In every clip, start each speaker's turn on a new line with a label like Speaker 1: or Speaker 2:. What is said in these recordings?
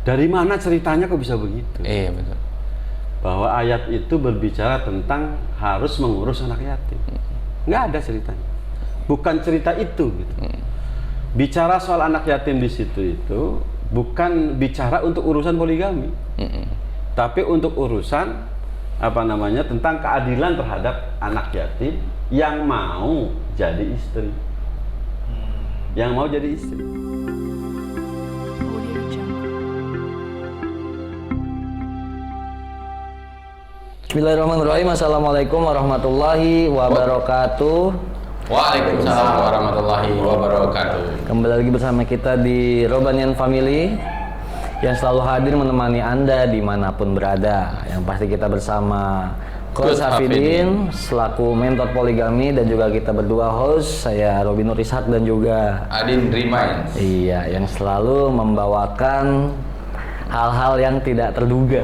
Speaker 1: Dari mana ceritanya kok bisa begitu?
Speaker 2: Iya betul.
Speaker 1: Bahwa ayat itu berbicara tentang harus mengurus anak yatim. Nggak ada ceritanya. Bukan cerita itu. Gitu. Bicara soal anak yatim di situ itu bukan bicara untuk urusan poligami, tapi untuk urusan tentang keadilan terhadap anak yatim yang mau jadi istri, yang mau jadi istri.
Speaker 3: Bismillahirrahmanirrahim. Assalamualaikum warahmatullahi wabarakatuh.
Speaker 2: Waalaikumsalam warahmatullahi wabarakatuh.
Speaker 3: Kembali lagi bersama kita di Robanian Family yang selalu hadir menemani Anda dimanapun berada. Yang pasti kita bersama Coach Hafidin selaku mentor poligami dan juga kita berdua host, saya Robin Nur Ishak dan juga
Speaker 2: Adin Remains.
Speaker 3: Iya, yang selalu membawakan hal-hal yang tidak terduga.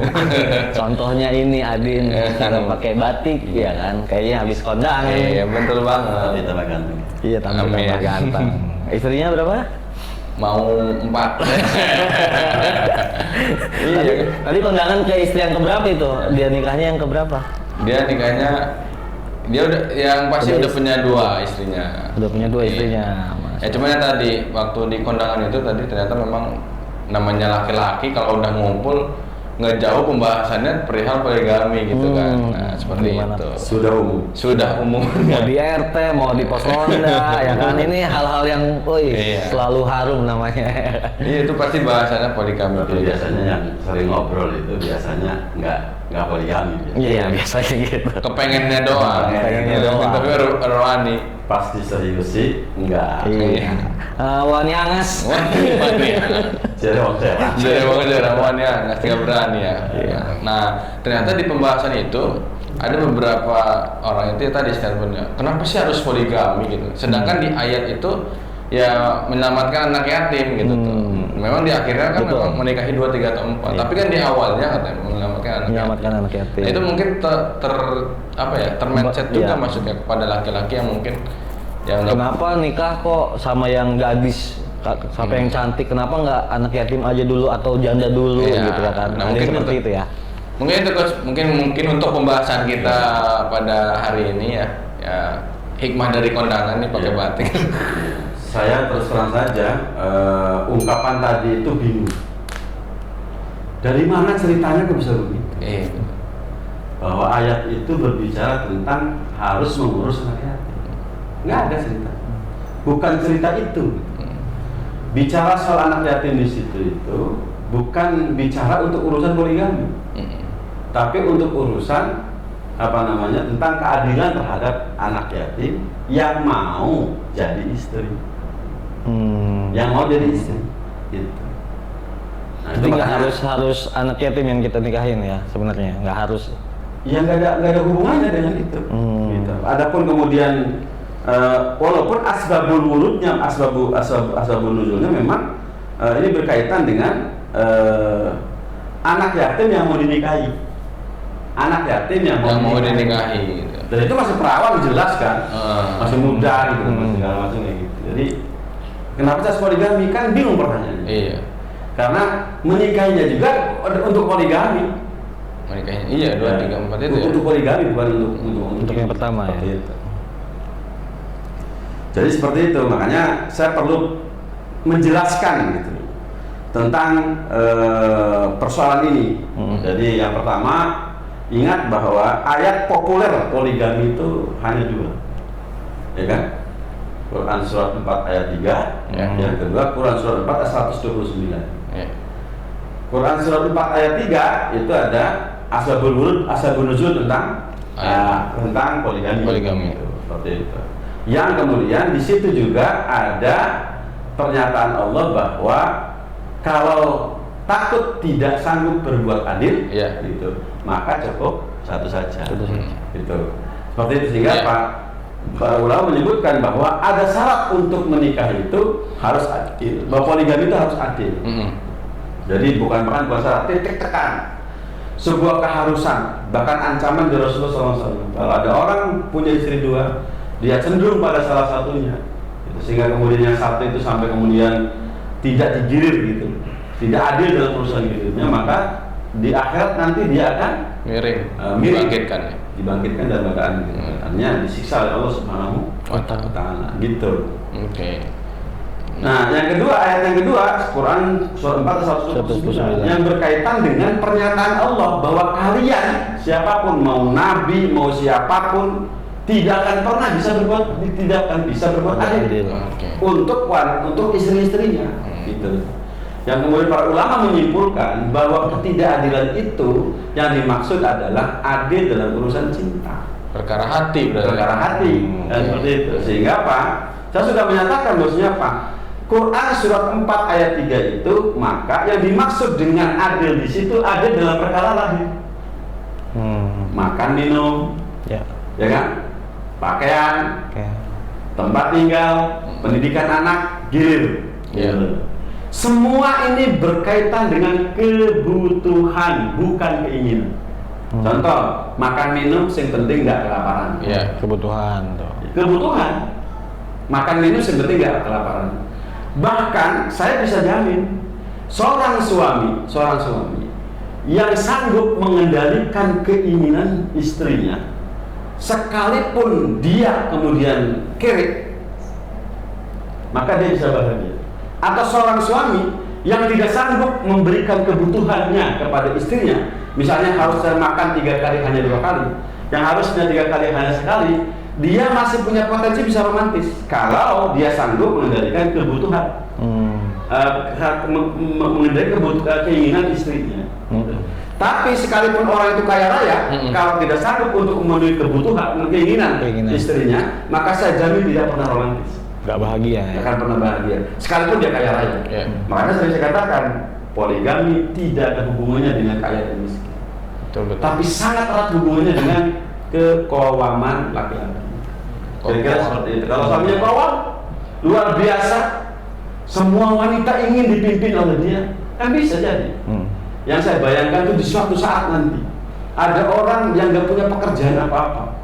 Speaker 3: Contohnya ini Adin cara pakai batik, ya kan? Kayaknya habis kondangan.
Speaker 2: Iya, betul banget.
Speaker 1: Tambah ganteng.
Speaker 3: Iya, tambah ganteng. Istrinya berapa?
Speaker 2: Mau 4.
Speaker 3: Tadi kondangan ke istri yang keberapa itu? Dia nikahnya yang keberapa?
Speaker 2: Dia nikahnya yang pasti udah punya 2 istrinya.
Speaker 3: Udah punya 2 istrinya.
Speaker 2: Ya cuma yang tadi waktu di kondangan itu tadi ternyata memang namanya laki-laki kalau udah ngumpul nggak jauh pembahasannya perihal poligami gitu kan. Nah, seperti
Speaker 3: gimana?
Speaker 2: itu.
Speaker 3: Sudah umum. Mau di RT, mau di pos ronda, ya kan, ini hal-hal yang selalu harum namanya.
Speaker 2: Iya, itu pasti bahasannya poligami.
Speaker 1: Biasanya yang sering ngobrol itu biasanya nggak poligami.
Speaker 3: Iya, biasanya gitu.
Speaker 2: Kepengennya doang. Tapi rohani.
Speaker 1: Pasti serius sih enggak.
Speaker 3: Iya. Wani angas.
Speaker 1: Jadi
Speaker 2: wani angas tinggal berani ya. Nah, ternyata di pembahasan itu ada beberapa orang itu tadi statementnya, kenapa sih harus poligami gitu? Sedangkan di ayat itu ya menyelamatkan anak yatim gitu tuh. Memang di akhirnya kan memang menikahi 2, 3 atau 4. Tapi kan di awalnya katanya menyelamatkan anak yatim. Nah, itu mungkin termindset juga maksudnya kepada laki-laki yang mungkin
Speaker 3: kenapa nikah kok sama yang gadis sampai yang cantik, kenapa nggak anak yatim aja dulu atau janda dulu gitu ya kan?
Speaker 2: Nah, mungkin
Speaker 3: seperti itu ya.
Speaker 2: Mungkin itu Coach, mungkin untuk pembahasan kita pada hari ini ya hikmah dari kondangan nih pakai batik.
Speaker 1: Saya terus terang saja, ungkapan tadi itu bingung. Dari mana ceritanya kok bisa begitu? Bahwa ayat itu berbicara tentang harus mengurus anak yatim. Nggak ada cerita. Bukan cerita itu. Bicara soal anak yatim di situ itu bukan bicara untuk urusan poligami, tapi untuk urusan tentang keadilan terhadap anak yatim yang mau jadi istri. Yang mau jadi istri gitu. Nah,
Speaker 3: jadi nggak harus anak yatim yang kita nikahin ya sebenarnya, nggak harus.
Speaker 1: Ya nggak ada hubungannya dengan itu. Gitu. Adapun kemudian walaupun asbabul wurudnya, asbabun nuzulnya memang ini berkaitan dengan anak yatim yang mau dinikahi. Anak yatim yang mau dinikahi.
Speaker 2: Gitu.
Speaker 1: Dan itu masih perawan jelas kan, masih muda gitu, masih segala macam kayak gitu. Jadi kenapa saya poligami kan bingung pertanyaannya.
Speaker 2: Iya.
Speaker 1: Karena menikahinya juga untuk poligami.
Speaker 2: Menikahinya iya 2, 3, 4 itu.
Speaker 1: Untuk poligami bukan untuk
Speaker 3: yang pertama ya.
Speaker 1: Itu. Jadi seperti itu, makanya saya perlu menjelaskan gitu tentang persoalan ini. Jadi yang pertama, ingat bahwa ayat populer poligami itu hanya 2, ya kan? Quran surat 4 ayat 3, yang kedua Quran surat 4 ayat 129. Quran surat 4 ayat 3 itu ada asbabun nuzul tentang poligami. Itu, seperti itu. Yang kemudian di situ juga ada pernyataan Allah bahwa kalau takut tidak sanggup berbuat adil, gitu, maka cukup satu saja. Gitu. Seperti itu sehingga para ulama menyebutkan bahwa ada syarat untuk menikah itu harus adil, bahwa poligami itu harus adil. Jadi bukan syarat, titik tekan, sebuah keharusan, bahkan ancaman dari Rasulullah SAW. Kalau ada orang punya istri 2, dia cenderung pada salah satunya, gitu. Sehingga kemudian yang satu itu sampai kemudian tidak digilir gitu, tidak adil dalam urusan hidupnya, maka di akhirat nanti dia akan
Speaker 2: miring,
Speaker 1: miring.
Speaker 2: dibangkitkan ya.
Speaker 1: Dibangkitkan dalam keadaan gitu. Artinya disiksa oleh Allah Subhanahu wa taala gitu.
Speaker 2: Oke.
Speaker 1: Nah, yang kedua, ayat yang kedua, Quran surat 4 129 yang berkaitan dengan pernyataan Allah bahwa kalian siapapun, mau nabi, mau siapapun, tidak akan pernah bisa berbuat adil untuk istri-istrinya. Gitu. Yang kemudian para ulama menyimpulkan bahwa ketidakadilan itu yang dimaksud adalah adil dalam urusan cinta.
Speaker 2: Perkara hati berarti.
Speaker 1: Perkara hati. Dan seperti itu. Sehingga apa? Saya sudah menyatakan maksudnya apa? Quran surat 4 ayat 3 itu, maka yang dimaksud dengan adil di situ adil dalam perkara lahir. Makan, minum, ya kan? Pakaian, tempat tinggal, pendidikan anak, gilir. Semua ini berkaitan dengan kebutuhan, bukan keinginan. Contoh, makan minum yang penting nggak kelaparan.
Speaker 3: Ya, kebutuhan tuh.
Speaker 1: Kebutuhan. Makan minum yang penting nggak kelaparan. Bahkan saya bisa jamin seorang suami yang sanggup mengendalikan keinginan istrinya, sekalipun dia kemudian kere, maka dia bisa bahagia. Atau seorang suami yang tidak sanggup memberikan kebutuhannya kepada istrinya, misalnya harusnya makan 3 kali hanya 2 kali, yang harusnya 3 kali hanya sekali, dia masih punya potensi bisa romantis kalau dia sanggup mengendalikan kebutuhan, mengendalikan keinginan istrinya. Tapi sekalipun orang itu kaya raya, kalau tidak sanggup untuk memenuhi kebutuhan, keinginan istrinya, maka saya jamin tidak pernah romantis.
Speaker 3: Gak bahagia ya?
Speaker 1: Gak akan pernah bahagia, sekalipun dia kaya raya. Makanya saya katakan, poligami tidak ada hubungannya dengan kaya dan miskin.
Speaker 2: Betul.
Speaker 1: Tapi sangat erat hubungannya dengan keqawaman laki-laki. Kira-kira seperti itu. Kalau suaminya qawam, luar biasa, semua wanita ingin dipimpin oleh dia, kan bisa jadi. Yang saya bayangkan itu di suatu saat nanti ada orang yang gak punya pekerjaan apa-apa,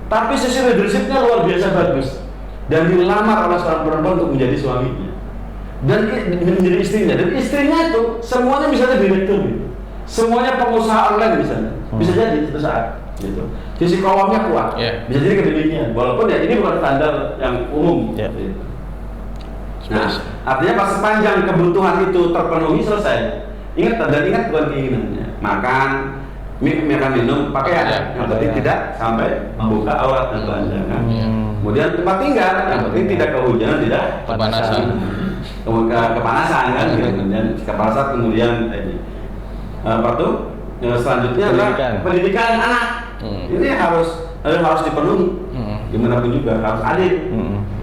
Speaker 1: tapi sisi leadershipnya luar biasa bagus, dan dilamar oleh seorang perempuan untuk menjadi suaminya dan menjadi istrinya, dan istrinya itu semuanya misalnya direktur gitu. Semuanya pengusaha online misalnya, bisa jadi suatu saat gitu. Sisi kawamnya kuat, bisa jadi kedemikian. Walaupun ya ini bukan standar yang umum. Gitu. Nah, artinya pas sepanjang kebutuhan itu terpenuhi selesai, ingat bukan keinginannya, makan, minum, pakaian, yang penting tidak sampai membuka aurat dan telanjangan. Kemudian tempat tinggal, yang penting tidak kehujanan, tidak
Speaker 2: kepanasan.
Speaker 1: Kepanasan kan, kemudian kepanasan, kemudian apa tuh? Selanjutnya adalah pendidikan anak. Ini harus dipenuhi. Gimana pun juga harus adil.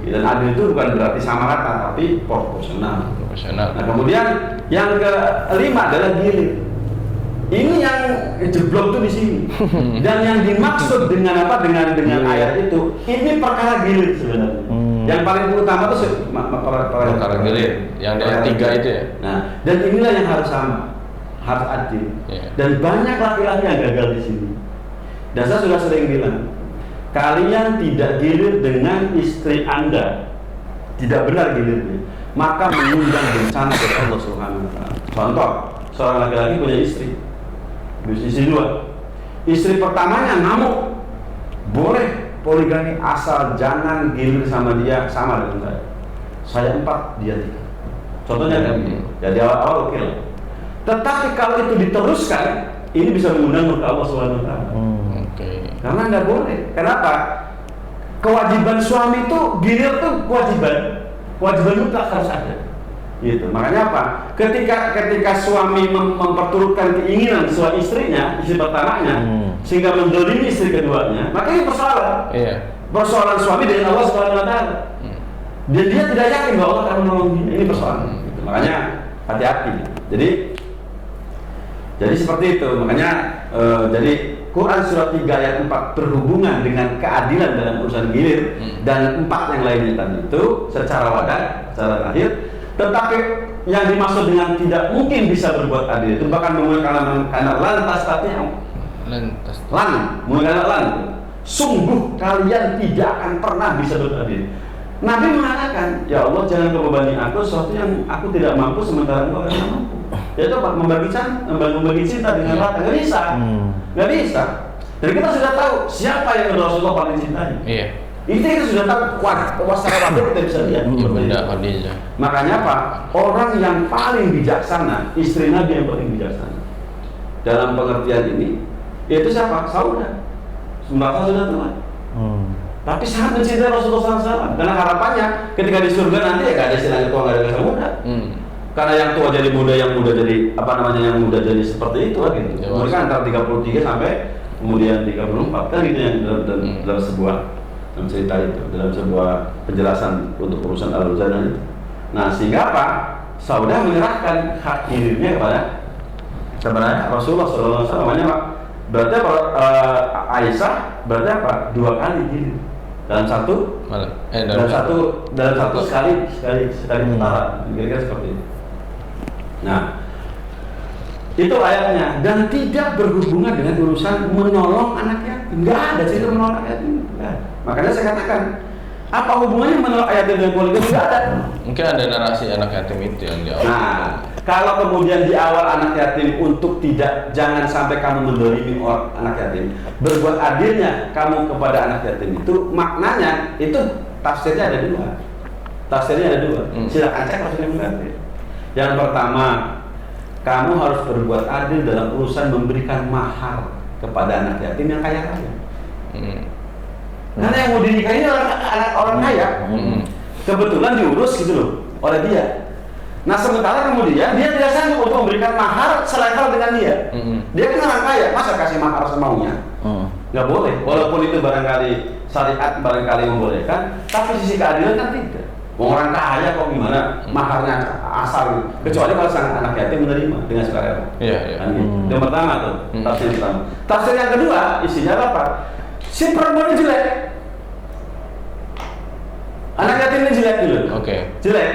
Speaker 1: Dan adil itu bukan berarti sama rata, tapi proporsional. Nah, kemudian yang kelima adalah gilir. Ini yang jeblok tuh di sini. Dan yang dimaksud dengan apa? Dengan ayat itu, ini perkara gilir sebenarnya. Yang paling utama itu
Speaker 2: perkara gilir. Yang di ayat 3 itu ya.
Speaker 1: Nah, dan inilah yang harus sama, harus adil. Dan banyak laki-laki yang gagal di sini. Dan saya sudah sering bilang, kalian tidak gilir dengan istri Anda, tidak benar gilirnya, maka mengundang bencana dari Allah Subhanahu wa taala. Contoh, seorang laki-laki punya istri 2. Istri pertamanya ngamuk, boleh poligami asal jangan gilir sama dia sama dengan saya 4, dia 3. Contohnya kayak begini. Jadi awal-awal oke lah. Tetapi kalau itu diteruskan, ini bisa mengundang murka Allah Subhanahu wa taala. Karena nggak boleh. Kenapa? Kewajiban suami itu gilir tuh kewajiban mutlak harus ada. Gitu. Makanya apa? Ketika suami memperturutkan keinginan sesuai istrinya, istri pertamanya, sehingga mendolimi istri keduanya, maka ini persoalan. Persoalan suami dengan Allah Subhanahu wa taala. Dan dia tidak yakin bahwa Allah akan menolong dia. Ini persoalan. Gitu. Makanya hati-hati. Jadi seperti itu. Makanya jadi Quran surat 3 ayat 4 berhubungan dengan keadilan dalam urusan gilir, dan 4 yang lainnya tadi itu secara wadah, secara lahir. Tetapi yang dimaksud dengan tidak mungkin bisa berbuat adil itu bahkan menggunakan karena lantas sungguh kalian tidak akan pernah bisa beradil. Nabi mengatakan, ya Allah jangan kau bebani aku sesuatu yang aku tidak mampu sementara engkau yang mampu. Yaitu apa? Membagi cinta dengan rata. Nggak bisa. Nggak bisa. Dan kita sudah tahu siapa yang Rasulullah paling cintai.
Speaker 2: Iya.
Speaker 1: Itu kita sudah tahu secara wajar kita bisa lihat.
Speaker 2: Bunda Khadijah.
Speaker 1: Makanya apa? Orang yang paling bijaksana, istri Nabi yang paling bijaksana. Dalam pengertian ini, yaitu siapa? Saudah. Merasa sudah tua. Tapi sangat mencintai Rasulullah SAW. Karena harapannya ketika di surga nanti ya gak ada istilah tua, gak ada istilah muda. Karena yang tua jadi muda, yang muda jadi yang muda jadi seperti itu kan gitu. Mereka antara 33 sampai kemudian 34 kan gitu yang dalam sebuah cerita itu, dalam sebuah penjelasan untuk urusan al-Jannah itu. Nah sehingga apa? Saudah menyerahkan hak dirinya kepada Rasulullah SAW. Namanya Pak. Berarti apa? Aisyah berarti apa? 2 kali diri dalam satu dalam satu sekali putaran, kira-kira seperti itu. Nah, itu ayatnya, dan tidak berhubungan dengan urusan menolong anak yatim. Enggak ada cerita menolong anak yatim. Enggak. Makanya saya katakan, apa hubungannya menolong anak yatim dengan poligami? Enggak ada.
Speaker 2: Mungkin ada narasi anak yatim itu yang di awal.
Speaker 1: Nah, kalau kemudian di awal anak yatim untuk jangan sampai kamu mendolimi anak yatim, berbuat adilnya kamu kepada anak yatim itu maknanya itu tafsirnya ada 2. Tafsirnya ada 2. Silakan cek tafsirnya berarti. Yang pertama, kamu harus berbuat adil dalam urusan memberikan mahar kepada anak yatim yang kaya raya. Karena yang mau dinikahi anak orang kaya, kebetulan diurus gitu loh oleh dia. Nah sementara kemudian dia tidak sanggup untuk memberikan mahar selevel dengan dia. Dia kan orang kaya, masa kasih mahar semaunya? Nggak boleh. Walaupun itu barangkali syariat barangkali membolehkan, tapi sisi keadilan kan tidak. Orang kaya kok gimana maharnya asal gitu. Kecuali kalau sang anak yatim menerima dengan sukarela.
Speaker 2: Iya.
Speaker 1: Yang pertama tuh, tafsir yang pertama. Tafsir yang kedua isinya apa? Si perempuan ini jelek. Anak yatim ini jelek dulu. Jelek.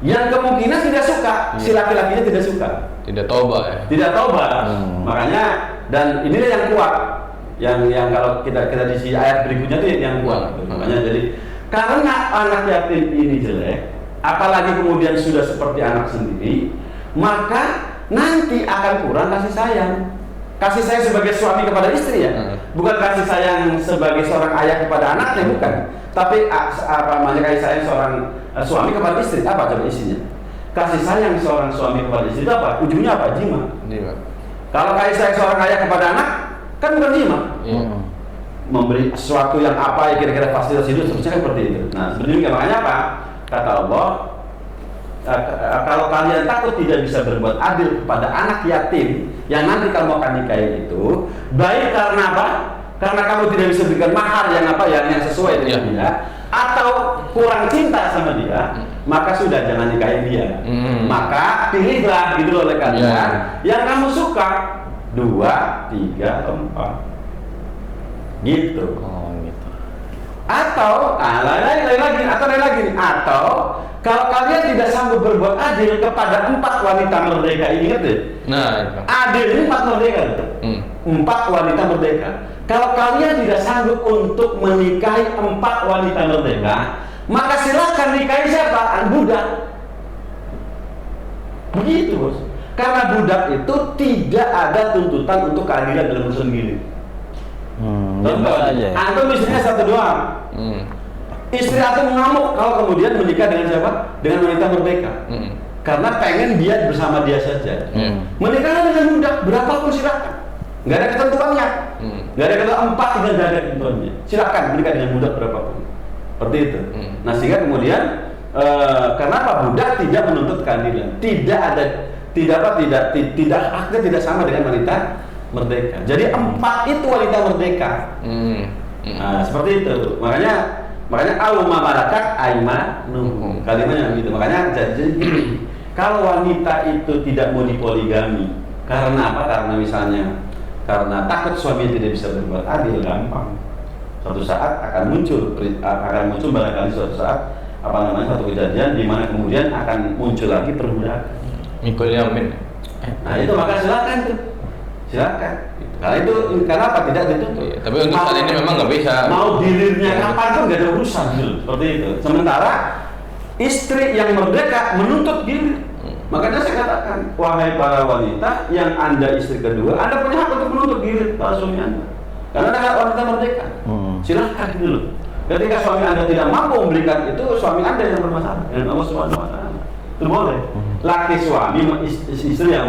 Speaker 1: Yang kemungkinan tidak suka, si laki-lakinya tidak suka.
Speaker 2: Tidak toba ya.
Speaker 1: Tidak toba. Makanya dan inilah yang kuat. Yang kalau kita di si ayat berikutnya itu yang kuat. Makanya jadi karena anak yatim ini jelek, apalagi kemudian sudah seperti anak sendiri, maka nanti akan kurang kasih sayang. Kasih sayang sebagai suami kepada istri ya, bukan kasih sayang sebagai seorang ayah kepada anaknya, bukan. Tapi apa namanya kasih sayang seorang suami kepada istri, apa coba isinya? Kasih sayang seorang suami kepada istri itu apa? Ujungnya apa? Jima. Kalau kasih sayang seorang ayah kepada anak, kan bukan jima. Memberi sesuatu yang apa ya kira-kira fasilitas hidup seperti itu. Nah sebenarnya makanya apa? Kata Allah, kalau kalian takut tidak bisa berbuat adil kepada anak yatim yang nanti kamu akan nikahin itu, baik karena apa? Karena kamu tidak bisa berikan mahar yang apa yang sesuai dengan dia, atau kurang cinta sama dia, maka sudah jangan nikahin dia. Maka pilihlah gitu oleh kalian yang kamu suka 2, 3, 4. Gitu. Atau lain lagi. Atau kalau kalian tidak sanggup berbuat adil kepada 4 wanita merdeka ini, ingat deh.
Speaker 2: Nah,
Speaker 1: adil ini 4 merdeka. 4 wanita merdeka. Kalau kalian tidak sanggup untuk menikahi 4 wanita merdeka, maka silakan nikahi siapa? Budak. Begitu bos. Karena budak itu tidak ada tuntutan untuk keadilan dalam urusan gini. Contoh, antum istrinya 1 doang. Istri antum mengamuk kalau kemudian menikah dengan siapa? Dengan wanita merdeka. Karena pengen dia bersama dia saja. Menikah dengan budak berapapun silakan. Nggak ada ketentuannya. Nggak ada ketentuan 4 tidak ada ketentuannya. Silakan menikah dengan budak berapapun. Seperti itu. Nah sehingga kemudian kenapa budak tidak menuntut keadilan? Tidak haknya tidak sama dengan wanita merdeka. Jadi 4 itu wanita merdeka. Nah, seperti itu. Makanya auma malakat aimanuhum. Kalimatnya begitu. Makanya jadi kalau wanita itu tidak mau dipoligami karena apa? Karena takut suami tidak bisa berbuat adil, gampang. Suatu saat akan muncul barangkali suatu saat satu kejadian di mana kemudian akan muncul lagi perbudakan.
Speaker 2: Mikul yamin.
Speaker 1: Nah, itu maka silakan tuh. Silakan. Karena itu kenapa tidak ditutup?
Speaker 2: Tapi untuk saat ini memang nggak bisa.
Speaker 1: Mau dilirnya kapan pun nggak ada urusan gitu. Seperti itu. Sementara istri yang merdeka menuntut diri. Makanya saya katakan, wahai para wanita yang Anda istri kedua, Anda punya hak untuk menuntut diri para suami Anda. Karena Anda kan wanita merdeka. Silahkan gitu loh. Ketika suami Anda tidak mampu memberikan itu, suami Anda yang bermasalah. Dan Allah Subhanahu wa Ta'ala. Itu boleh. Laki suami, istri yang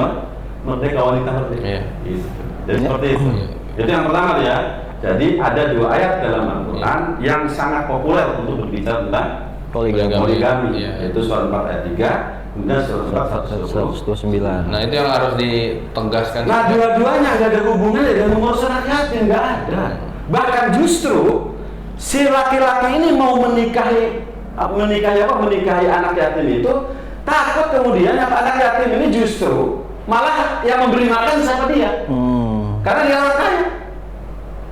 Speaker 1: merdeka, wanita merdeka.
Speaker 2: Iya.
Speaker 1: Gitu. Jadi seperti itu. Itu yang pertama ya. Jadi ada 2 ayat dalam Al-Quran yang sangat populer untuk berbicara tentang poligami.
Speaker 2: Iya.
Speaker 1: Yaitu surah 4 ayat 3, kemudian surah
Speaker 3: 129.
Speaker 2: Nah itu yang harus ditegaskan.
Speaker 1: Nah dua-duanya nggak ada hubungannya dengan mengurus anak yatim, nggak ada. Bahkan justru si laki-laki ini mau menikahi anak yatim itu takut kemudian anak yatim ini justru malah yang memberi makan sama dia. Karena dia orang kaya,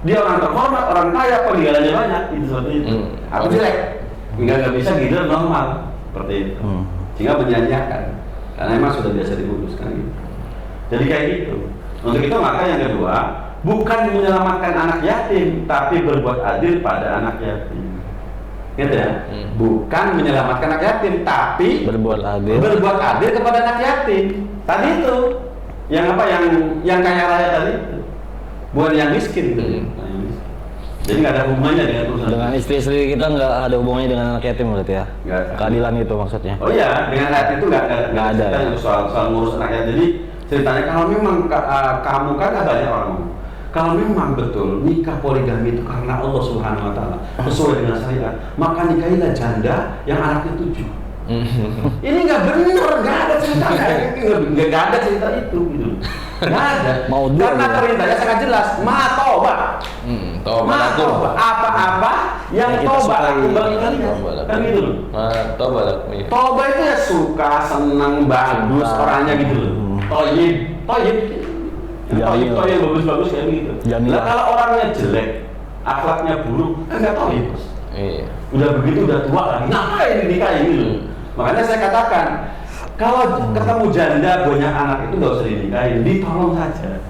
Speaker 1: dia orang terhormat, orang kaya, peninggalannya banyak, itu seperti itu. Aku jelek, nggak bisa gitu normal seperti itu. Sehingga menyanyiakan, karena memang sudah biasa diputuskan gitu. Jadi kayak gitu. Untuk itu maka yang kedua, bukan menyelamatkan anak yatim, tapi berbuat adil pada anak yatim. Gitu ya? Bukan menyelamatkan anak yatim, tapi berbuat adil kepada anak yatim. Tadi itu, yang apa? Yang kaya raya tadi itu, bukan yang miskin gitu. Jadi nggak ada hubungannya dengan urusan.
Speaker 3: Dengan istri-istri kita nggak ada hubungannya dengan anak yatim berarti ya?
Speaker 1: Nggak.
Speaker 3: Keadilan itu maksudnya?
Speaker 1: Oh iya, dengan ayat itu nggak ada
Speaker 3: ya?
Speaker 1: soal ngurus anak yatim. Jadi ceritanya kalau memang kamu kan banyak orang, kalau memang betul nikah poligami itu karena Allah Subhanahu Wa Taala sesuai dengan syariat, maka nikahilah janda yang anaknya 7. Ini nggak benar, nggak ada ceritanya, nggak ada cerita itu gitu. Nggak ada. Karena perintahnya sangat jelas, ma toba. Apa-apa yang toba aku bagi kalian. Kan gitu loh.
Speaker 2: Toba
Speaker 1: itu ya suka, senang, bagus orangnya gitu loh. Toyib, bagus-bagus kayak gitu. Nah kalau orangnya jelek, akhlaknya buruk, kan nggak toyib.
Speaker 2: Iya.
Speaker 1: Udah begitu udah tua lagi, ngapain dinikahin gitu loh. Makanya saya katakan, kalau ketemu janda banyak anak itu nggak usah dinikahin, ditolong saja,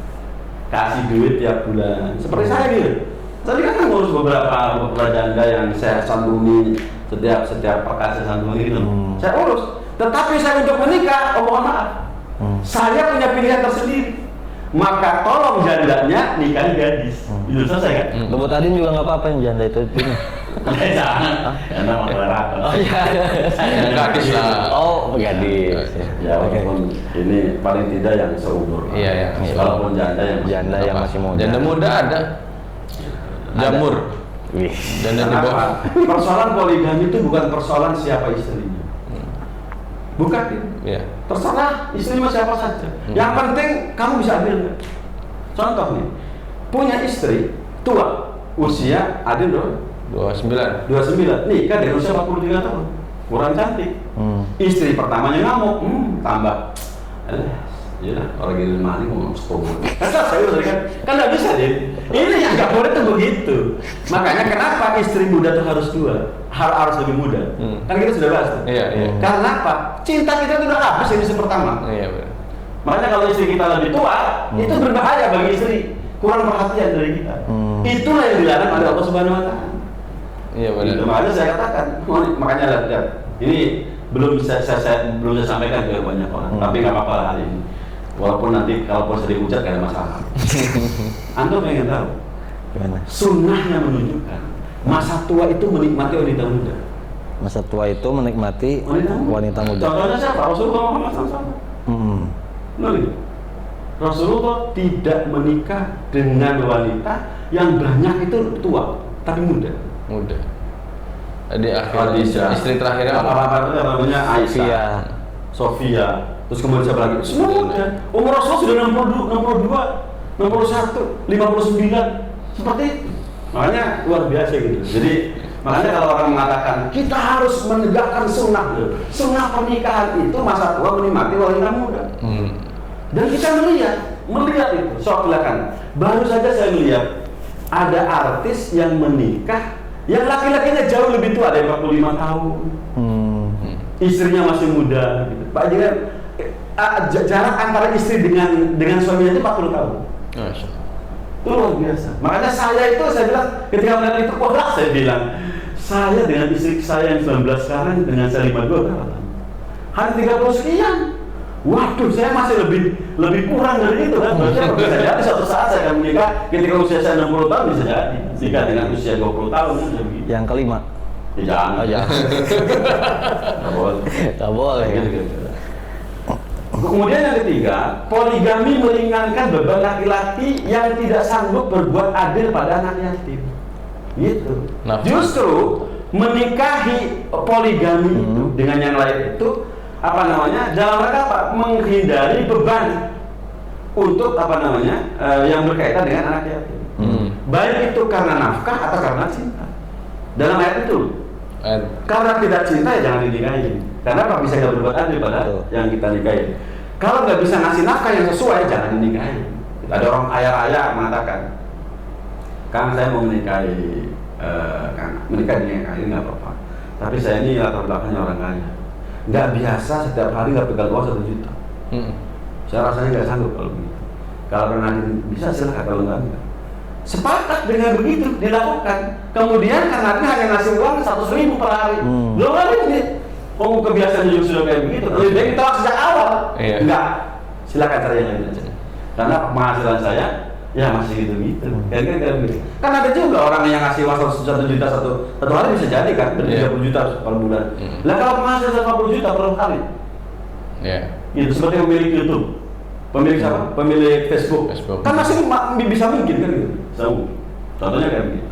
Speaker 1: kasih duit tiap bulan. Seperti saya gitu. Tadi kan ngurus beberapa janda yang saya sambungi setiap pekan saya sambungi gitu. Saya urus. Tetapi saya untuk menikah, mohon maaf, saya punya pilihan tersendiri. Maka tolong jandanya nikahi gadis. Itu selesai kan?
Speaker 3: Bapak Tadin juga nggak apa-apa yang janda itu punya.
Speaker 1: Jangan, karena masalah.
Speaker 3: Oh iya.
Speaker 2: Gadis lah.
Speaker 3: Oh gadis.
Speaker 1: Ya walaupun ini paling tidak yang seumur.
Speaker 2: Iya.
Speaker 1: Walaupun janda yang
Speaker 3: masih muda.
Speaker 2: Janda muda ada. Jamur. Janda di bawah.
Speaker 1: Persoalan poligami itu bukan persoalan siapa istrinya. Bukan.
Speaker 2: Iya.
Speaker 1: Terserah istri sama siapa saja. Yang penting kamu bisa ambil nggak? Contoh nih, punya istri tua, usia ada berapa? 29. Nikah dari usia 43 tahun. Kurang cantik. Istri pertamanya ngamuk, tambah. Ya, orang gini maling ngomong sepuluh. Saya udah kan nggak bisa deh. Ini yang nggak boleh tuh begitu. Makanya kenapa istri muda tuh harus 2, harus lebih muda. Kan kita sudah bahas tuh.
Speaker 2: Iya.
Speaker 1: Karena apa? Cinta kita tuh udah habis ini pertama.
Speaker 2: Iya benar.
Speaker 1: Makanya kalau istri kita lebih tua, itu berbahaya bagi istri. Kurang perhatian dari kita. Itulah yang dilarang oleh Allah Subhanahu Wa Taala.
Speaker 2: Iya benar.
Speaker 1: Makanya saya katakan, makanya lihat, ini belum saya sampaikan ke banyak orang, tapi nggak apa-apa lah hari ini. Walaupun nanti kalau sering hujat gak ada masalah. Anda pengen tahu?
Speaker 3: Gimana?
Speaker 1: Sunnahnya menunjukkan masa tua itu menikmati wanita muda.
Speaker 3: Masa tua itu menikmati wanita muda.
Speaker 1: Contohnya siapa? Rasulullah Muhammad SAW. Rasulullah tidak menikah dengan wanita yang banyak itu tua, tapi muda.
Speaker 2: Di akhir istri terakhirnya
Speaker 1: apa namanya? Aisyah, Sofia. Terus kemudian siapa lagi? Semua muda. Umur Rasulullah sudah 62, 61, 59. Seperti itu. Makanya luar biasa gitu. Jadi makanya kalau orang mengatakan kita harus menegakkan sunnah, sunnah pernikahan itu masa tua menikmati wanita muda. Dan kita melihat itu. So silakan. Baru saja saya melihat ada artis yang menikah yang laki-lakinya jauh lebih tua, ada 45 tahun. Istrinya masih muda. Gitu. Pak Jiran, jarak antara istri dengan suaminya itu 40 tahun. Itu luar biasa. Makanya saya bilang ketika melihat itu, saya bilang saya dengan istri saya yang 19 sekarang dengan saya 52 berapa tahun? Hanya 30 sekian. Waduh, saya masih lebih kurang dari itu kan. Berarti bisa jadi suatu saat saya akan menikah ketika usia saya 60 tahun bisa jadi. Jika dengan usia 20 tahun kan jadi.
Speaker 3: Yang kelima.
Speaker 1: Ya, jangan.
Speaker 3: Oh, jangan.
Speaker 1: Nggak boleh.
Speaker 3: Nggak boleh.
Speaker 1: Gitu. Kemudian yang ketiga, poligami meringankan beban laki-laki yang tidak sanggup berbuat adil pada anak yatim. Gitu. Justru menikahi poligami itu dengan yang lain itu dalam rangka apa? Menghindari beban untuk yang berkaitan dengan anak yatim. Baik itu karena nafkah atau karena cinta. Dalam ayat itu, karena tidak cinta ya jangan dinikahi. Karena apa? Bisa nggak berbuat adil pada yang kita nikahi. Kalau nggak bisa ngasih nafkah yang sesuai, jangan dinikahi. Ada orang ayah mengatakan, Kang, saya mau menikahi, menikah dengan kalian nggak apa-apa. Tapi saya ini latar belakangnya orang kaya. Nggak biasa setiap hari nggak pegang uang 1 juta. Saya rasanya nggak sanggup kalau begitu. Kalau pernah bisa silahkan, kalau nggak. Sepakat dengan begitu dilakukan. Kemudian karena hanya ngasih uang 100.000 per hari. Belum lagi nih. Kebiasaan juga sudah kayak begitu. Lebih baik kita sejak awal. Enggak. Silakan cari yang lain aja. Karena penghasilan saya ya masih gitu-gitu. Kan ada juga orang yang ngasih uang 1 juta satu hari bisa jadi kan, 30 juta per bulan. Lah kalau penghasilan 80 juta per hari. Gitu seperti pemilik YouTube. Pemilik siapa? Pemilik Facebook. Kan masih bisa mungkin kan gitu. Contohnya kayak begitu.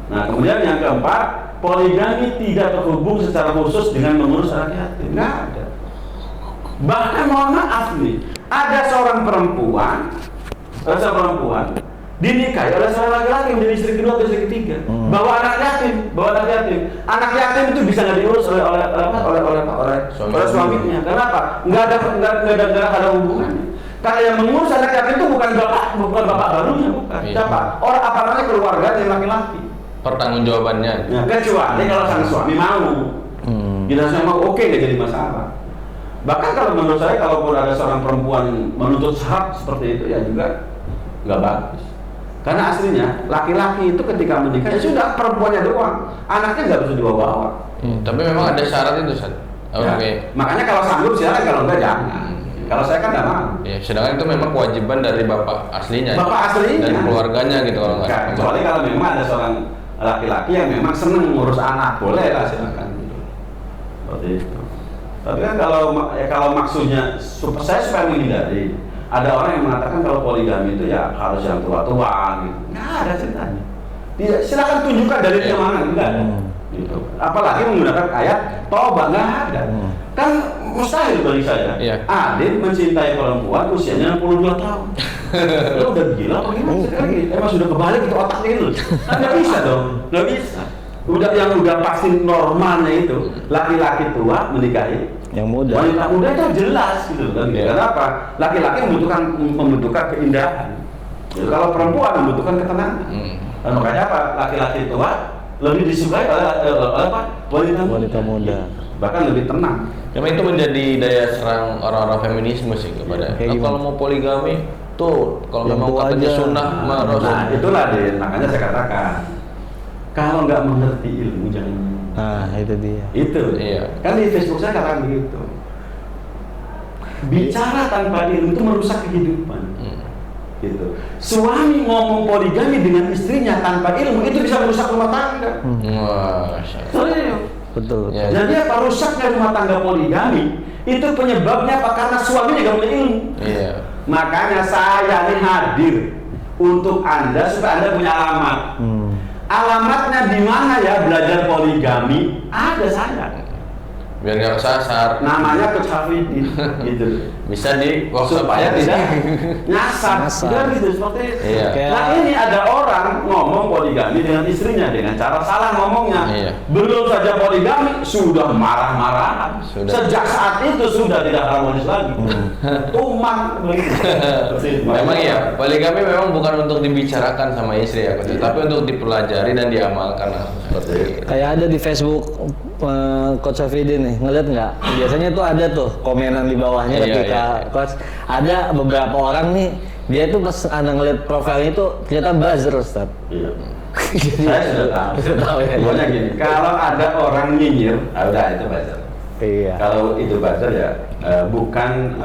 Speaker 1: Nah, kemudian yang keempat, poligami tidak terhubung secara khusus dengan mengurus anak yatim. Nggak ada. Bahkan mohon maaf nih, ada seorang perempuan dinikahi oleh seorang laki-laki menjadi istri kedua atau istri ketiga. Bawa anak yatim. Anak yatim itu bisa nggak diurus oleh suaminya. Kenapa? Nggak ada hubungannya. Karena yang mengurus anak yatim itu bukan bapak barunya, bukan. Siapa? Orang apa namanya keluarga yang laki-laki.
Speaker 2: Pertanggungjawabannya.
Speaker 1: Ya, kecuali kalau sang suami mau. Kita semua mau, oke, nggak jadi masalah. Bahkan kalau menurut saya, kalaupun ada seorang perempuan menuntut hak seperti itu, ya juga nggak bagus. Karena aslinya laki-laki itu ketika menikah ya sudah, perempuannya doang, anaknya nggak bisa dibawa-bawa.
Speaker 2: Tapi memang ada syarat itu, San.
Speaker 1: Makanya kalau sanggup silakan, kalau enggak jangan. Kalau saya kan nggak mau.
Speaker 2: Ya, sedangkan itu memang kewajiban dari bapak aslinya. Dan keluarganya gitu kalau nggak.
Speaker 1: Kecuali kalau memang ada seorang laki-laki yang memang senang ngurus anak, boleh lah silakan. Seperti itu. Tapi kan kalau maksudnya saya supaya menghindari, ada orang yang mengatakan kalau poligami itu ya harus yang tua-tua gitu. Nggak ada ceritanya. Tidak, silakan tunjukkan dari mana, enggak ada. Gitu. Apalagi menggunakan ayat Taubah, nggak ada. Kan mustahil bagi saya. Adin mencintai perempuan usianya 62 tahun. Lo udah gila apa gimana sekali? Emang sudah kebalik itu otaknya itu. Kan nggak bisa dong, nggak bisa. Udah pasti normalnya itu laki-laki tua menikahi
Speaker 3: yang muda.
Speaker 1: Wanita muda itu jelas gitu kan. Kenapa? Laki-laki membutuhkan keindahan. Jadi kalau perempuan membutuhkan ketenangan. Dan makanya apa? Laki-laki tua lebih disukai oleh wanita muda. Bahkan lebih tenang.
Speaker 2: Memang itu menjadi daya serang orang-orang feminisme sih kepada. Kalau mau poligami tuh, kalau memang katanya sunnah Rasul.
Speaker 1: Nah, itulah deh, makanya saya katakan kalau nggak mengerti ilmu jangan.
Speaker 3: Nah, itu dia.
Speaker 1: Itu.
Speaker 2: Iya.
Speaker 1: Kan di Facebook saya katakan begitu. Bicara tanpa ilmu itu merusak kehidupan. Gitu. Suami ngomong poligami dengan istrinya tanpa ilmu itu bisa merusak rumah tangga. Serius.
Speaker 3: Betul.
Speaker 1: Jadi apa rusaknya rumah tangga poligami itu penyebabnya apa? Karena suaminya nggak punya ilmu. Makanya saya ini hadir untuk Anda supaya Anda punya alamat. Alamatnya di mana ya belajar poligami? Ada saya.
Speaker 2: Biar nggak kesasar.
Speaker 1: Namanya Coach Hafidin, gitu.
Speaker 2: Bisa di WhatsApp
Speaker 1: supaya tidak nyasar. Gitu seperti itu. Nah ini ada orang ngomong poligami dengan istrinya dengan cara salah ngomongnya. Belum saja poligami sudah marah-marah. Sejak saat itu sudah tidak harmonis lagi. Tuman begitu.
Speaker 2: Memang iya, poligami memang bukan untuk dibicarakan sama istri ya, tapi untuk dipelajari dan diamalkan.
Speaker 3: Kayak ada di Facebook Coach Hafidin nih, ngeliat nggak? Biasanya tuh ada tuh komenan di bawahnya ketika Coach. Ada beberapa orang nih, dia tuh pas Anda ngeliat profilnya tuh ternyata buzzer, Ustaz.
Speaker 1: Iya. Saya sudah tahu ya. Pokoknya gini, kalau ada orang nyinyir, udah itu buzzer.
Speaker 3: Iya.
Speaker 1: Kalau itu buzzer ya bukan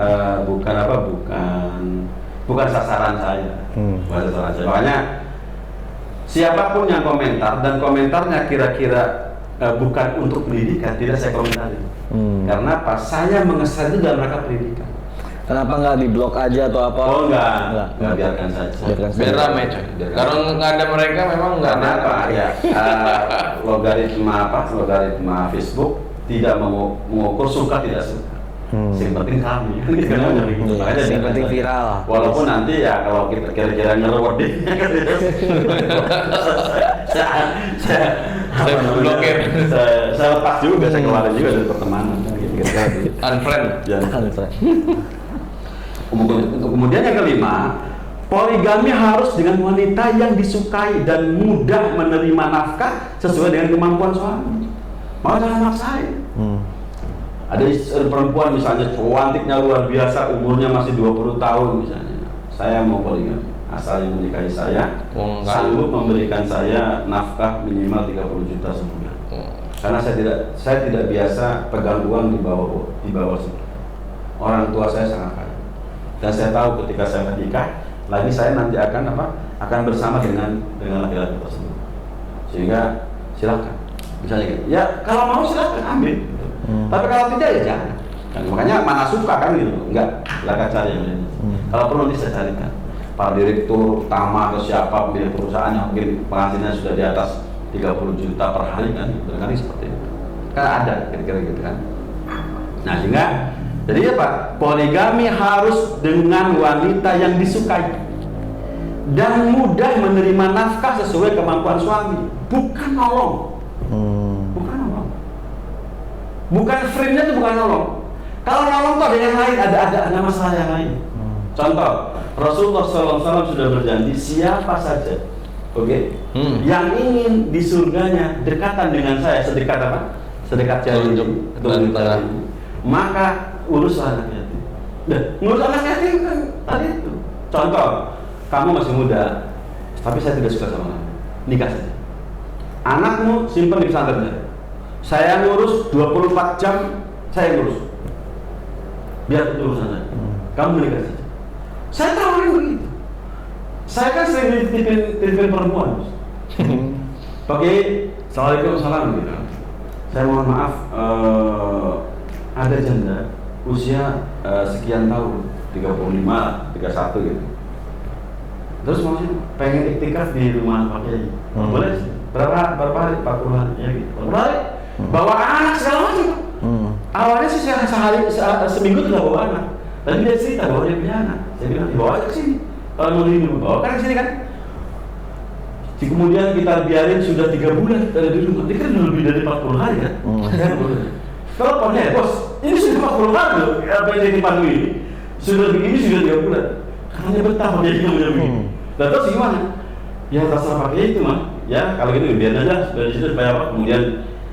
Speaker 1: sasaran saya. Bukan sasaran saya. Makanya siapapun yang komentar dan komentarnya kira-kira bukan untuk pendidikan, tidak saya komentari. Karena apa? Saya mengesan itu dalam rangka pendidikan.
Speaker 3: Kenapa nggak diblok aja atau apa?
Speaker 1: Oh enggak, biarkan saja.
Speaker 2: Biar ramai coy. Kalau nggak ada mereka memang nggak ada.
Speaker 1: Karena apa ya? Logaritma Facebook tidak mengukur suka tidak suka. Yang penting kami.
Speaker 3: Yang penting viral.
Speaker 1: Walaupun nanti ya kalau kita kira-kira ngerewarding,
Speaker 2: saya blokir.
Speaker 1: Saya lepas juga, saya keluarin juga dari pertemanan.
Speaker 2: Unfriend.
Speaker 1: Kemudian yang kelima, poligami harus dengan wanita yang disukai dan mudah menerima nafkah sesuai dengan kemampuan suami. Mau jangan maksain. Ada perempuan misalnya cantiknya luar biasa, umurnya masih 20 tahun misalnya. Saya mau poligami, asal yang menikahi saya sanggup memberikan saya nafkah minimal 30 juta sebulan. Karena saya tidak biasa pegang uang di bawah situ. Orang tua saya sangat kaya. Dan saya tahu ketika saya menikah, lagi saya nanti akan bersama dengan laki-laki tersebut. Sehingga silakan. Misalnya gitu. Ya kalau mau silakan ambil. Tapi kalau tidak ya jangan. Makanya mana suka kan gitu. Enggak, silakan cari yang lain. Kalau perlu nanti saya carikan. Para direktur utama atau siapa pemilik perusahaan yang mungkin penghasilannya sudah di atas 30 juta per hari kan, barangkali seperti itu. Kan ada kira-kira gitu kan. Nah sehingga jadi apa? Poligami harus dengan wanita yang disukai dan mudah menerima nafkah sesuai kemampuan suami, bukan nolong. Bukan nolong. Bukan frame-nya itu bukan nolong. Kalau nolong tuh ada yang lain, ada masalah yang lain. Contoh, Rasulullah SAW sudah berjanji siapa saja, yang ingin di surganya dekatan dengan saya, sedekat apa? Sedekat jari, maka urus anak yatim. Ngurus anak yatim kan tadi itu. Contoh, kamu masih muda, tapi saya tidak suka sama kamu, nikah saja. Anakmu simpan di pesantren. Saya ngurus 24 jam, saya ngurus. Biar urusan saya. Kamu menikah saja. Saya tawarin begitu. Saya kan sering dititipin perempuan. Pakai Assalamualaikum salam gitu. Saya mohon maaf, ada janda usia sekian tahun, 35, 31 gitu. Terus maksudnya pengen iktikaf di rumah Pak Kiai. Boleh sih. Berapa hari? 40 hari ya gitu. 40 hari. Bawa anak segala macam. Awalnya sih seminggu tidak bawa anak. Tapi dia cerita bahwa dia punya anak. Saya bilang dibawa aja ke sini. Kalau mau dilindungi bawa kan ke sini kan. Kemudian kita biarin sudah 3 bulan ada di rumah. Dia kan lebih dari 40 hari kan. Teleponnya bos, ini sudah 40 hari loh. Apa yang jadi pandu ini? Sudah begini sudah 3 bulan. Karena betah dia juga begini. Nah terus gimana? Ya terserah pakai itu mah. Ya kalau gitu biar aja dari situ supaya apa? Kemudian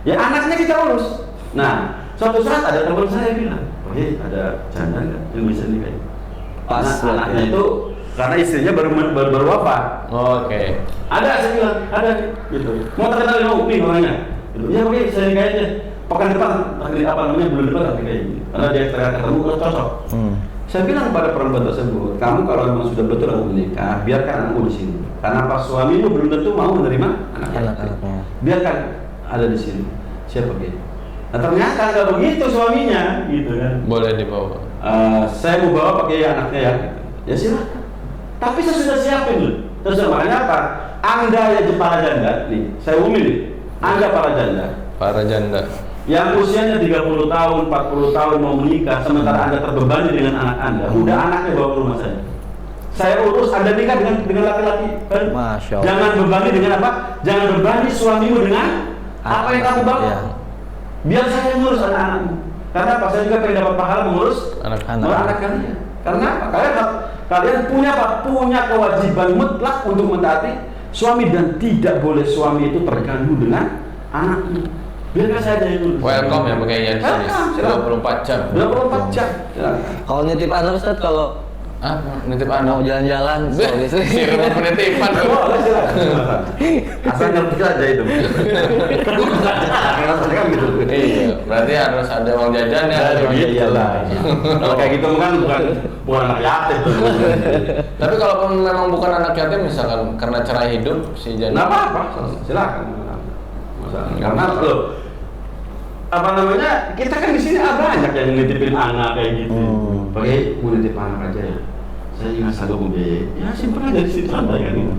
Speaker 1: ya anaknya kita urus. Nah suatu saat ada teman saya bilang, ada janda nggak yang bisa nikahin? Pas anaknya itu karena istrinya baru wafat.
Speaker 2: Oke.
Speaker 1: Ada saya bilang ada gitu. Mau terkenal dengan Upin orangnya. Gitu. Ya oke saya nikahin aja. Pekan depan bulan depan tak nikahin. Karena dia ketemu cocok. Saya bilang kepada perempuan tersebut, kamu kalau memang sudah betul untuk menikah, biarkan anakmu di sini. Karena pas suamimu belum tentu mau menerima anak-anaknya. Biarkan ada di sini. Siapa dia? Nah ternyata nggak begitu suaminya, gitu kan?
Speaker 2: Boleh dibawa.
Speaker 1: Saya mau bawa pakai anaknya ya. Ya silakan. Tapi saya sudah siapin loh. Terus makanya apa? Anda ya para janda, nih, saya umil. Anda para janda.
Speaker 2: Para janda.
Speaker 1: Yang usianya 30 tahun, 40 tahun mau menikah, sementara Anda terbebani dengan anak Anda, udah anaknya bawa ke rumah saya. Saya urus, Anda nikah dengan laki-laki, kan?
Speaker 3: Masya Allah.
Speaker 1: Jangan bebani dengan apa? Jangan bebani suamimu dengan apa yang kamu bawa. Ya. Biar saya ngurus anak-anakmu. Karena apa? Saya juga pengen dapat pahala mengurus anak kalian. Karena apa? Kalian punya apa? Punya kewajiban mutlak untuk mentaati suami dan tidak boleh suami itu terganggu dengan anaknya. Biarkan saya jadi dulu.
Speaker 2: Welcome ya pakainya di sini. 24 jam.
Speaker 1: 24 jam.
Speaker 3: Kalau nitip anak Ustaz, kalau
Speaker 2: Nitip
Speaker 3: Mau
Speaker 2: anak.
Speaker 3: jalan-jalan, suami istri.
Speaker 2: Kirim penitipan.
Speaker 1: Boleh silakan. Asal ngerti aja itu. Rasanya kan gitu.
Speaker 2: Iya, berarti harus ada uang jajan ya.
Speaker 1: Ya, iyalah. Kalau kayak gitu kan bukan anak yatim tuh.
Speaker 2: Tapi kalau memang bukan anak yatim misalkan karena cerai hidup si janda.
Speaker 1: Nggak apa-apa, silakan. Karena loh, apa namanya, kita kan di sini banyak yang nitipin anak kayak gitu. Pakai mau nitip anak aja ya. Saya ingat sanggup membiayai. Ya simpen aja di situ santai kan gitu.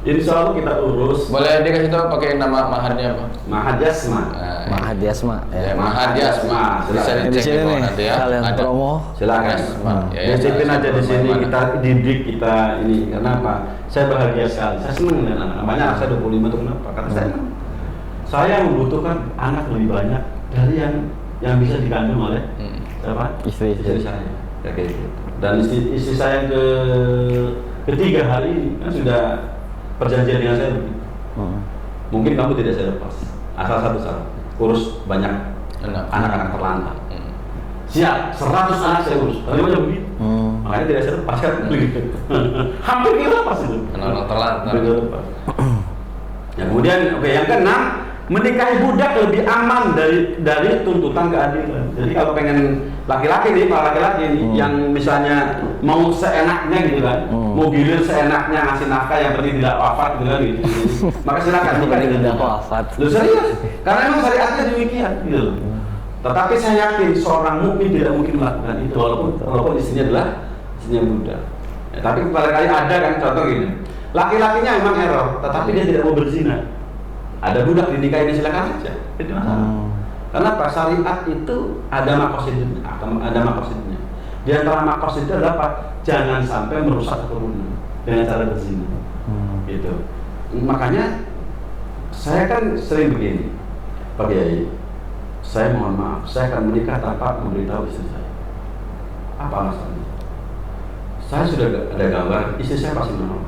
Speaker 1: Insya Allah kita urus.
Speaker 2: Boleh dikasih tahu pakai nama maharnya apa?
Speaker 1: Mahajasma.
Speaker 3: Mahadiasma
Speaker 2: Ya, Mahadiasma. Bisa
Speaker 3: di
Speaker 2: dicek
Speaker 3: sini
Speaker 2: di bawah
Speaker 3: nih,
Speaker 2: nanti ya.
Speaker 3: kalian
Speaker 2: Ada.
Speaker 3: promo.
Speaker 1: Silakan.
Speaker 2: Ya,
Speaker 1: Nitipin aja di sini, kita didik, kita ini. Karena apa? Saya bahagia sekali. Saya senang dengan anak. Namanya anak saya 25 tuh kenapa? Karena saya membutuhkan anak lebih banyak dari yang bisa dikandung oleh siapa?
Speaker 3: Istri
Speaker 1: saya. Ya, kayak gitu. Dan istri saya yang ketiga hari ini kan sudah perjanjian dengan saya begitu. Mungkin kamu tidak saya lepas. Asal satu syarat, urus banyak anak-anak terlantar. Siap, 100 anak saya urus. Bagaimana begitu? Makanya tidak saya lepas kan begitu. Hampir kita lepas itu.
Speaker 2: Anak-anak terlantar.
Speaker 1: Ya, kemudian yang keenam, menikahi budak lebih aman dari tuntutan keadilan. Jadi kalau pengen laki-laki nih, para laki-laki nih, yang misalnya mau seenaknya gitu kan, mau gilir seenaknya ngasih nafkah yang penting tidak wafat gitu kan gitu. Maka silakan nikah dengan
Speaker 3: Tidak
Speaker 1: budak.
Speaker 3: wafat.
Speaker 1: Lu serius? Karena memang syariatnya demikian gitu. Tetapi saya yakin seorang mukmin tidak mungkin melakukan itu walaupun istrinya adalah istrinya budak. Ya, tapi barangkali ada kan contoh gini. Laki-lakinya memang error, tetapi dia tidak mau berzina. Ada budak dinikahin, silakan aja. Itu masalah. Karena syariat itu ada makosidnya. Di antara makosid itu adalah apa? Jangan sampai merusak keturunan dengan cara berzina. Gitu. Makanya saya kan sering begini, Pak Kiai. Saya mohon maaf, saya akan menikah tanpa memberitahu istri saya. Apa alasannya? Saya sudah ada gambar, istri saya pasti menolak.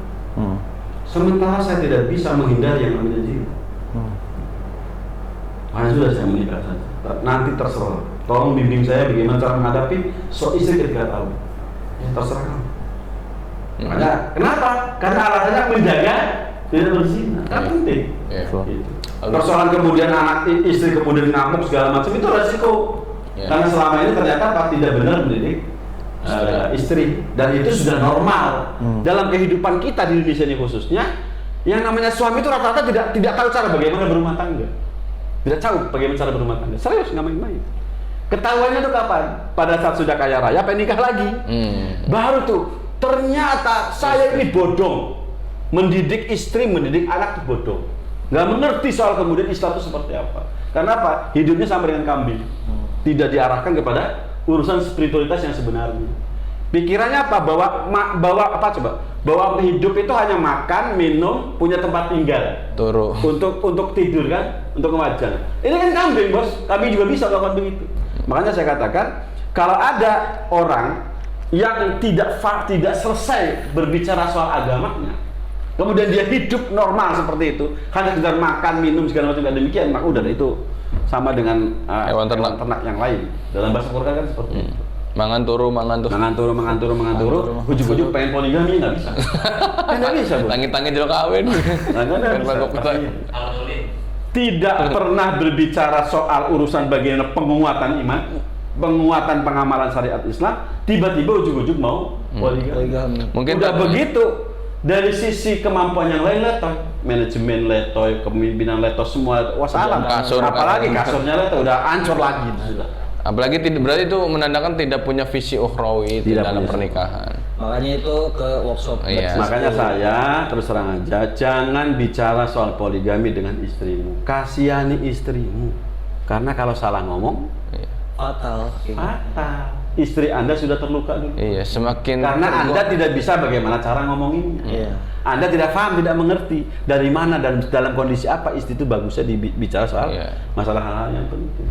Speaker 1: Sementara saya tidak bisa menghindari yang namanya zina. Makanya sudah saya menikah saja. Nanti terserah. Tolong bimbing saya bagaimana cara menghadapi istri ketika tahu. Ya terserah kamu. Makanya kenapa? Karena alasannya menjaga tidak berzina. Kan penting. Gitu. Persoalan kemudian anak istri kemudian ngamuk segala macam itu resiko. Karena selama ini ternyata Pak tidak benar mendidik istri, dan itu sudah normal dalam kehidupan kita di Indonesia ini khususnya. Yang namanya suami itu rata-rata tidak tahu cara bagaimana berumah tangga, tidak tahu bagaimana cara berumah tangga. Serius, nggak main-main. Ketahuannya itu kapan? Pada saat sudah kaya raya, pengen nikah lagi. Baru tuh ternyata saya ini bodong, mendidik istri, mendidik anak itu bodong, nggak mengerti soal kemudian Islam itu seperti apa. Karena apa? Hidupnya sama dengan kambing, tidak diarahkan kepada urusan spiritualitas yang sebenarnya. Pikirannya apa? Bawa apa coba? Bahwa hidup itu hanya makan, minum, punya tempat tinggal.
Speaker 2: Turu.
Speaker 1: Untuk tidur kan, untuk kemajuan. Ini kan kambing, Bos. Kambing juga bisa melakukan begitu. Makanya saya katakan, kalau ada orang yang tidak selesai berbicara soal agamanya, kemudian dia hidup normal seperti itu, hanya sekedar makan, minum segala macam demikian, maka udah itu sama dengan
Speaker 2: hewan ternak
Speaker 1: yang lain. Dalam bahasa Quran kan seperti itu.
Speaker 2: Mangan turu. Ujung-ujung pengen poligami nggak bisa. Nggak bisa, Bu. Langit-langit jual kawin.
Speaker 1: Tidak pernah berbicara soal urusan bagian penguatan iman, penguatan pengamalan syariat Islam, tiba-tiba ujung-ujung mau poligami.
Speaker 2: Mungkin
Speaker 1: udah begitu dari sisi kemampuan yang lain letoy, manajemen letoy, kepemimpinan letoy, semua wassalam. Apalagi kasurnya letoy udah hancur lagi.
Speaker 2: Apalagi berarti itu menandakan tidak punya visi ukhrawi dalam pernikahan.
Speaker 3: Makanya itu ke workshop.
Speaker 1: Makanya saya terus terang aja, jangan bicara soal poligami dengan istrimu. Kasihani istrimu. Karena kalau salah ngomong,
Speaker 3: fatal.
Speaker 1: Istri Anda sudah terluka dulu.
Speaker 2: Iya, semakin
Speaker 1: karena Anda tidak bisa bagaimana cara ngomonginnya.
Speaker 3: Iya.
Speaker 1: Anda tidak paham, tidak mengerti dari mana dan dalam kondisi apa istri itu bagusnya dibicara soal masalah hal-hal yang penting.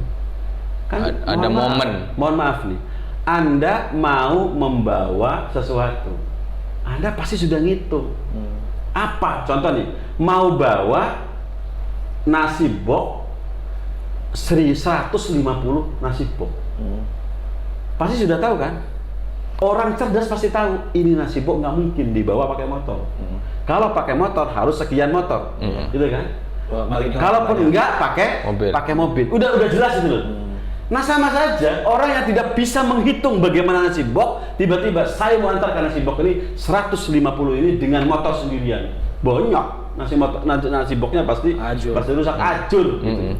Speaker 1: Kan
Speaker 2: ada momen.
Speaker 1: Mohon maaf nih, Anda mau membawa sesuatu, Anda pasti sudah ngitung. Apa? Contoh nih, mau bawa nasi bok 150 nasi bok, pasti sudah tahu kan? Orang cerdas pasti tahu ini nasi bok nggak mungkin dibawa pakai motor. Kalau pakai motor harus sekian motor, gitu kan? Kalaupun enggak pakai mobil. Udah jelas itu loh. Nah sama saja orang yang tidak bisa menghitung bagaimana nasi bok, tiba-tiba saya mau antarkan nasi bok ini 150 ini dengan motor sendirian, bonyok nasi boknya pasti rusak ajur. Gitu.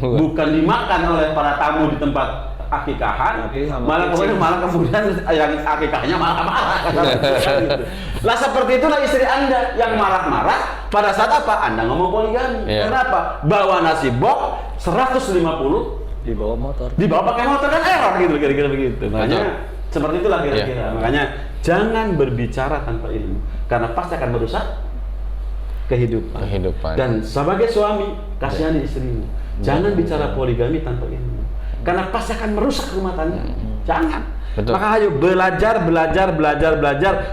Speaker 1: Bukan dimakan oleh para tamu di tempat akikahan, malah kemudian yang akikahnya marah-marah. Gitu. Lah seperti itulah istri Anda yang marah-marah pada saat apa? Anda ngomong poligami. Kenapa? Bawa nasi bok 150 dibawa pakai motor kan error gitu, kira-kira begitu. Makanya seperti itulah kira-kira. Makanya jangan berbicara tanpa ilmu karena pasti akan merusak kehidupan. Dan sebagai suami kasihani istrimu. Jangan bicara poligami tanpa ilmu. Karena pasti akan merusak rumah tangga. Jangan.
Speaker 2: Betul.
Speaker 1: Maka ayo belajar.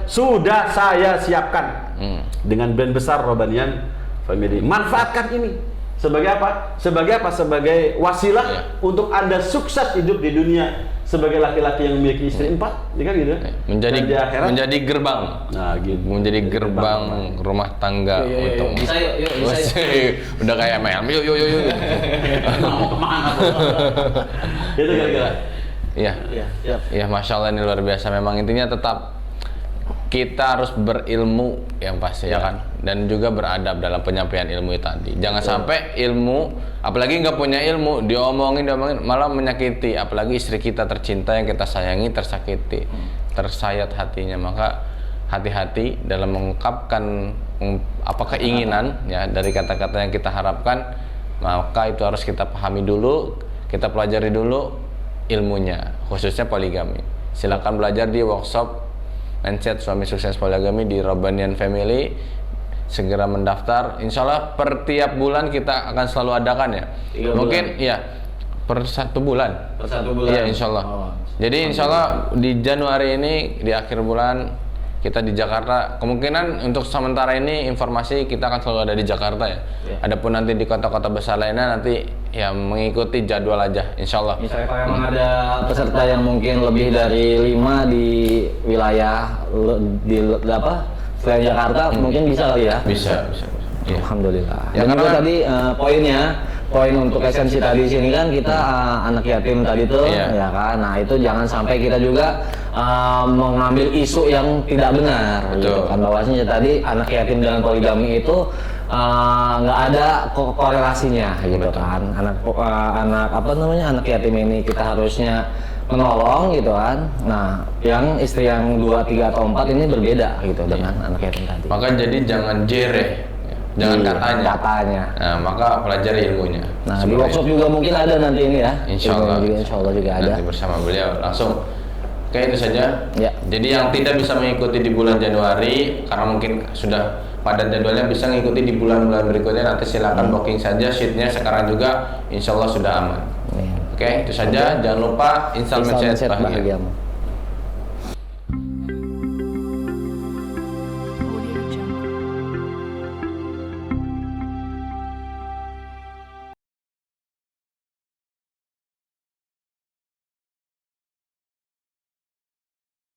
Speaker 1: Sudah saya siapkan dengan brand besar Robanian Family. Manfaatkan ini. Sebagai apa? Sebagai wasilah untuk Anda sukses hidup di dunia sebagai laki-laki yang memiliki istri 4, ya kan gitu.
Speaker 2: Menjadi gerbang.
Speaker 1: Nah, gitu.
Speaker 2: Menjadi gerbang rumah tangga untuk
Speaker 3: bisa yuk.
Speaker 2: Udah kayak MLM. Yuk.
Speaker 1: Mau kemana? Itu kira-kira.
Speaker 2: Iya, Masya Allah ini luar biasa. Memang intinya tetap kita harus berilmu yang pasti ya kan, dan juga beradab dalam penyampaian ilmu itu tadi. Jangan sampai ilmu, apalagi nggak punya ilmu, diomongin malah menyakiti, apalagi istri kita tercinta yang kita sayangi tersakiti, tersayat hatinya. Maka hati-hati dalam mengungkapkan apa keinginan ya dari kata-kata yang kita harapkan, maka itu harus kita pahami dulu, kita pelajari dulu ilmunya, khususnya poligami. Silakan belajar di workshop Mindset Suami Sukses Poligami di Robanian Family. Segera mendaftar. Insya Allah per tiap bulan kita akan selalu adakan ya. Mungkin ya per 1 bulan. Iya insya Allah. Jadi insya Allah di Januari ini di akhir bulan kita di Jakarta. Kemungkinan untuk sementara ini informasi kita akan selalu ada di Jakarta ya. Adapun nanti di kota-kota besar lainnya nanti ya mengikuti jadwal aja insya Allah.
Speaker 3: Misalnya kalau memang ada peserta yang mungkin lebih dari 5 di wilayah selain Jakarta mungkin bisa kali ya?
Speaker 2: Bisa. Ya.
Speaker 3: Alhamdulillah.
Speaker 2: Ya,
Speaker 3: Dan itu tadi poin untuk esensi tadi sini kan kita anak yatim tadi tuh ya kan. Nah, itu jangan sampai kita juga mengambil isu yang tidak benar gitu kan, bahwasanya tadi anak yatim dengan poligami itu nggak ada korelasinya gitu kan. Anak yatim ini kita harusnya menolong gitu kan. Nah, yang istri yang 2, 3 atau 4 ini berbeda gitu dengan anak yatim tadi.
Speaker 2: Maka jadi jangan jere. Jangan katanya. Nah, maka pelajari ilmunya.
Speaker 3: Nah, di workshop juga mungkin ada nanti ini ya.
Speaker 2: Insya Allah
Speaker 3: juga ada.
Speaker 2: Nanti bersama beliau langsung. Oke, itu saja.
Speaker 3: Ya.
Speaker 2: Jadi yang tidak bisa mengikuti di bulan Januari karena mungkin sudah padat jadwalnya, bisa mengikuti di bulan-bulan berikutnya. Nanti silakan booking saja sheetnya sekarang juga. Insya Allah sudah aman. Oke, itu saja. Jangan lupa install mindset bahagia.